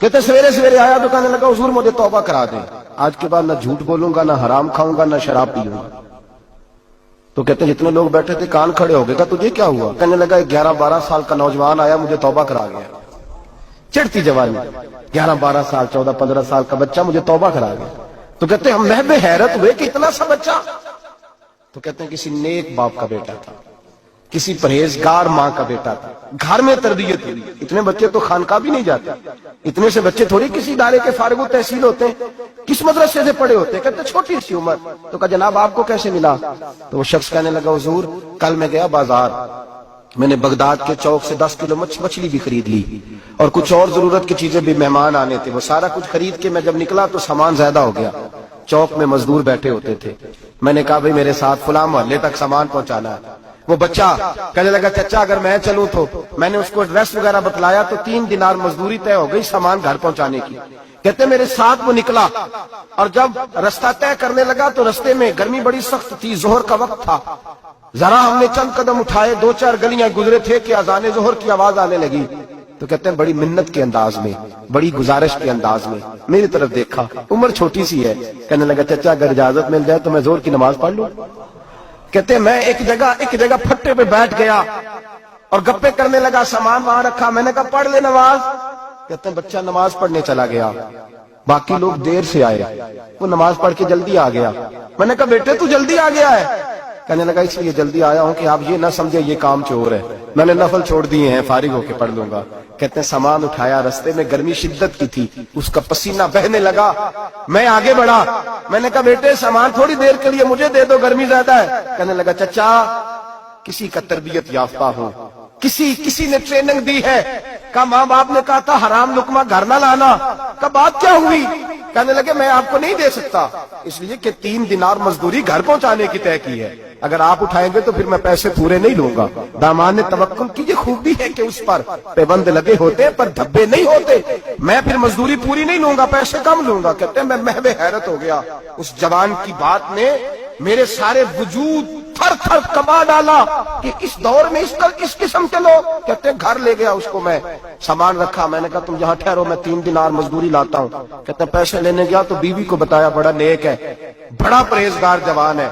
کہتے سویرے سویرے آیا تو کہنے لگا حضور مجھے توبہ کرا دیں، آج کے بعد نہ جھوٹ بولوں گا، نہ حرام کھاؤں گا، نہ شراب پیوں گا۔ تو کہتے ہیں جتنے لوگ بیٹھے تھے کان کھڑے ہو گئے، کہا تجھے کیا ہوا؟ کہنے لگا 11-12 سال کا نوجوان آیا مجھے توبہ کرا گیا، چڑھتی جوانی، 11-12 سال 14-15 سال کا بچہ مجھے توبہ کرا گیا۔ تو کہتے ہیں ہم محب حیرت ہوئے کہ اتنا سا بچہ؟ تو کہتے ہیں کسی نیک باپ کا بیٹا تھا، کسی پرہیزگار ماں کا بیٹا تھا، گھر میں تربیت ہوئی۔ اتنے بچے تو خانقاہ بھی نہیں جاتے، اتنے سے بچے تھوڑی کسی ادارے کے فارغ التحصیل ہوتے ہیں، کس مدرسے سے پڑھے ہوتے ہیں؟ کہتے ہیں چھوٹی سی عمر۔ تو کہا جناب آپ کو کیسے ملا؟ تو وہ شخص کہنے لگا حضور کل میں گیا بازار، میں نے بغداد کے چوک سے 10 کلو مچھلی بھی خرید لی اور کچھ اور ضرورت کی چیزیں بھی، مہمان آنے تھے، وہ سارا کچھ خرید کے میں جب نکلا تو سامان زیادہ ہو گیا۔ چوک میں مزدور بیٹھے ہوتے تھے، میں نے کہا بھئی میرے ساتھ فلاں محلے تک سامان پہنچانا ہے۔ وہ بچہ کہنے لگا چچا اگر میں چلوں تو، میں نے اس کو ایڈریس وغیرہ بتلایا تو 3 دینار مزدوری طے ہو گئی سامان گھر پہنچانے کی۔ کہتے میرے ساتھ وہ نکلا اور جب رستہ طے کرنے لگا تو رستے میں گرمی بڑی سخت تھی، ظہر کا وقت تھا، ذرا ہم نے چند قدم اٹھائے، 2-4 گلیاں گزرے تھے کہ اذان ظہر کی آواز آنے لگی۔ تو کہتے ہیں بڑی منت کے انداز میں، بڑی گزارش کے انداز میں میری طرف دیکھا، عمر چھوٹی سی ہے، کہنے لگا چچا اگر اجازت مل جائے تو میں ظہر کی نماز پڑھ لوں۔ کہتے ہیں میں ایک جگہ پھٹے پہ بیٹھ گیا اور گپے کرنے لگا، سامان وہاں رکھا، میں نے کہا پڑھ لے نماز۔ کہتے ہیں بچہ نماز پڑھنے چلا گیا، باقی لوگ دیر سے آئے، وہ نماز پڑھ کے جلدی آ گیا۔ میں نے کہا بیٹے تو جلدی آ گیا ہے؟ کہنے لگا اس لیے جلدی آیا ہوں کہ آپ یہ نہ سمجھے یہ کام چور ہے، میں نے نفل چھوڑ دیے ہیں، فارغ ہو کے پڑھ لوں گا۔ کہتے ہیں سامان اٹھایا، رستے میں گرمی شدت کی تھی، اس کا پسینہ بہنے لگا، میں آگے بڑھا، میں نے کہا بیٹے سامان تھوڑی دیر کے لیے مجھے دے دو، گرمی زیادہ ہے۔ کہنے لگا چچا کسی کا تربیت یافتہ ہوں، کسی نے ٹریننگ دی ہے، کہا ماں باپ نے کہا تھا حرام لقمہ گھر نہ لانا، کہا بات کیا ہوئی؟ کہنے لگے میں آپ کو نہیں دے سکتا، اس لیے کہ 3 دینار مزدوری گھر پہنچانے کی طے کی ہے، اگر آپ اٹھائیں گے تو پھر میں پیسے پورے نہیں لوں گا۔ دامان نے توکل کی، یہ خوبی ہے کہ اس پر پیبند لگے ہوتے پر دھبے نہیں ہوتے، میں پھر مزدوری پوری نہیں لوں گا، پیسے کم لوں گا۔ کہتے ہیں میں محو حیرت ہو گیا، اس جوان کی بات نے میرے سارے وجود تھر تھر کبا ڈالا کہ اس دور میں اس قسم کے لوگ۔ کہتے ہیں گھر لے گیا اس کو، میں سامان رکھا، میں نے کہا تم یہاں ٹھہرو میں 3 دینار مزدوری لاتا ہوں۔ کہتے ہیں پیسے لینے گیا تو بیوی کو بتایا بڑا نیک ہے، بڑا پرہیزگار جوان ہے،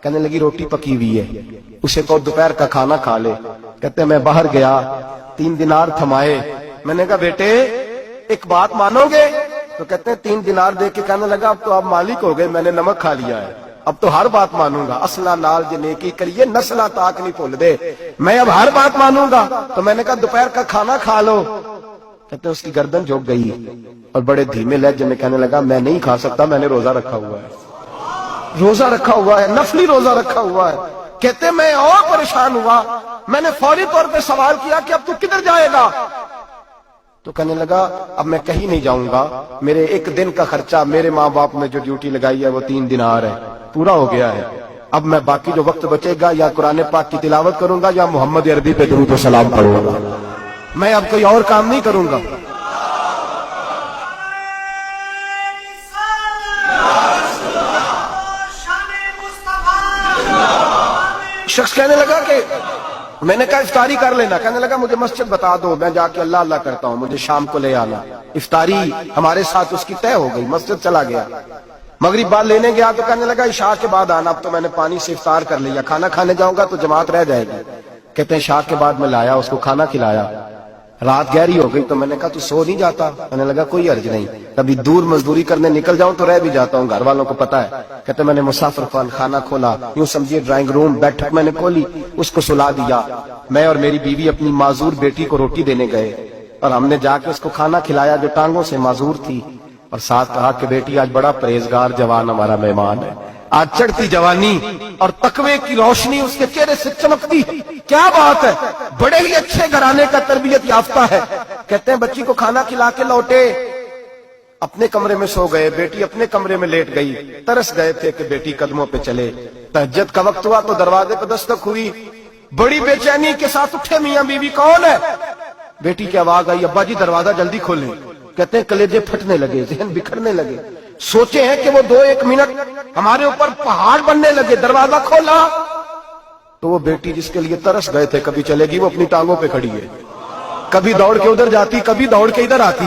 کہنے لگی روٹی پکی ہوئی ہے، اسے تو دوپہر کا کھانا کھا لے۔ کہتے ہیں میں باہر گیا، 3 دینار تھمائے، میں نے کہا بیٹے ایک بات مانو گے؟ تو کہتے ہیں 3 دینار دے کے کہنے لگا اب تو آپ مالک ہو گئے، میں نے نمک کھا لیا ہے، اب تو ہر بات مانوں گا، اصلہ نال جے نیکی کریے نسلہ تاک نہیں بھول دے، میں اب ہر بات مانوں گا۔ تو میں نے کہا دوپہر کا کھانا کھا لو۔ کہتے ہیں اس کی گردن جھک گئی اور بڑے دھیمے لہجے میں کہنے لگا میں نہیں کھا سکتا، میں نے روزہ رکھا ہوا ہے، روزہ رکھا ہوا ہے، نفلی روزہ رکھا ہوا ہے۔ کہتے ہیں میں اور پریشان ہوا، میں نے فوری طور پہ سوال کیا کہ اب تو کدھر جائے گا؟ تو کہنے لگا اب میں کہیں نہیں جاؤں گا، میرے 1 دن کا خرچہ میرے ماں باپ نے جو ڈیوٹی لگائی ہے وہ 3 دینار ہے، پورا ہو گیا ہے، اب میں باقی جو وقت بچے گا یا قرآن پاک کی تلاوت کروں گا یا محمد عربی پہ درود و سلام پڑھوں گا، میں اب کوئی اور کام نہیں کروں گا۔ شخص کہنے لگا کہ میں نے کہا افطاری کر لینا، کہنے لگا مجھے مسجد بتا دو، میں جا کے اللہ اللہ کرتا ہوں، مجھے شام کو لے آنا۔ افطاری ہمارے ساتھ اس کی طے ہو گئی، مسجد چلا گیا، مغرب بعد لینے گیا تو کہنے لگا عشاء کے بعد آنا، اب تو میں نے پانی سے افطار کر لیا، کھانا کھانے جاؤں گا تو جماعت رہ جائے گی۔ کہتے ہیں عشاء کے بعد میں لایا، اس کو کھانا کھلایا، رات گہری ہو گئی تو میں نے کہا تو سو نہیں جاتا؟ کہنے لگا کوئی حرج نہیں، کبھی دور مزدوری کرنے نکل جاؤں تو رہ بھی جاتا ہوں، گھر والوں کو پتا ہے۔ کہتے میں نے مسافر خانہ کھولا، یوں سمجھیے ڈرائنگ روم بیٹھک میں نے کھولی، اس کو سلا دیا، میں اور میری بیوی اپنی معذور بیٹی کو روٹی دینے گئے اور ہم نے جا کے اس کو کھانا کھلایا جو ٹانگوں سے معذور تھی، اور ساتھ کہا کہ بیٹی آج بڑا پرہیزگار جوان ہمارا مہمان ہے، آج چڑھتی جوانی اور تقوی کی روشنی اس کے چہرے سے چمکتی، کیا بات ہے، بڑے ہی اچھے گھرانے کا تربیت یافتہ ہے۔ کہتے ہیں بچی کو کھانا کھلا کے لوٹے، اپنے کمرے میں سو گئے، بیٹی اپنے کمرے میں لیٹ گئی، ترس گئے تھے کہ بیٹی قدموں پہ چلے۔ تہجد کا وقت ہوا تو دروازے پہ دستک ہوئی، بڑی بے چینی کے ساتھ اٹھے میاں بیوی، کون ہے؟ بیٹی کی آواز آئی ابا جی دروازہ جلدی کھولیں۔ کہتے ہیں کلیجے پھٹنے لگے، ذہن بکھرنے لگے، سوچے ہیں کہ وہ 2-1 منٹ ہمارے اوپر پہاڑ بننے لگے، دروازہ کھولا تو وہ بیٹی جس کے لیے ترس گئے تھے کبھی چلے گی، وہ اپنی ٹانگوں پہ کھڑی ہے، کبھی دوڑ کے ادھر جاتی، کبھی دوڑ کے ادھر آتی،